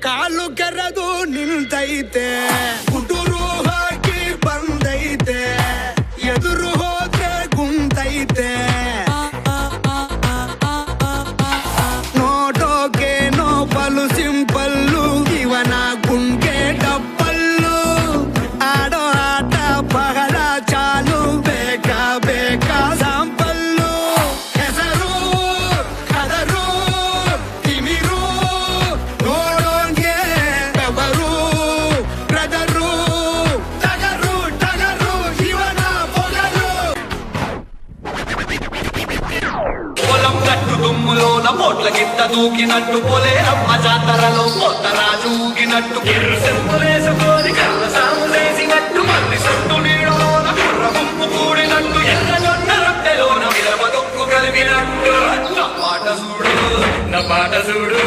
ಕಾಲು ಕೆರೆದು ನಿಲ್ತೈತೆ, ಕುಟುರು ಹಾಕಿ ಬಂದೈತೆ, ಎದುರು ಹೋದ್ರೆ ಕುಂತೈತೆ, ನೋಟೋಕೇನೋ ಬಲು ಸಿಂಪಲ್ಲು, ಇವನ ಗುಂಗೆ ಡಬ್ಬಲ್ಲು, ಆಡೋ ಆಟ ಬಹಳ ಚಾಲು, ಬೇಕಾ ಬೇಕಾ ಸಾಂಪಲ್ಲು, ಹೆಸರು ಕದರು ತಿಮಿರು, ನೋಡೋಂಗೆ ಬೆವರು ಬ್ರದರು, ಟಗರು ಟಗರು ಇವನ పొగರು. పొలం గట్టు దుమ్ములోన పోట్ల గిత్త దూకినట్టు, పొలేరమ్మ జాతరలో పోతరాజు ఊగినట్టు, ఎర్రు సెంపులేసుకొని కళ్ళ సాము చేసినట్టు, మల్లి చుట్టూ నీడలోన కుర్ర గుంపు కూడినట్టు, ఎర్ర జొన్న రొట్టెలోన విలమ దొక్కు కలిపినట్టు, నా పాట చూడు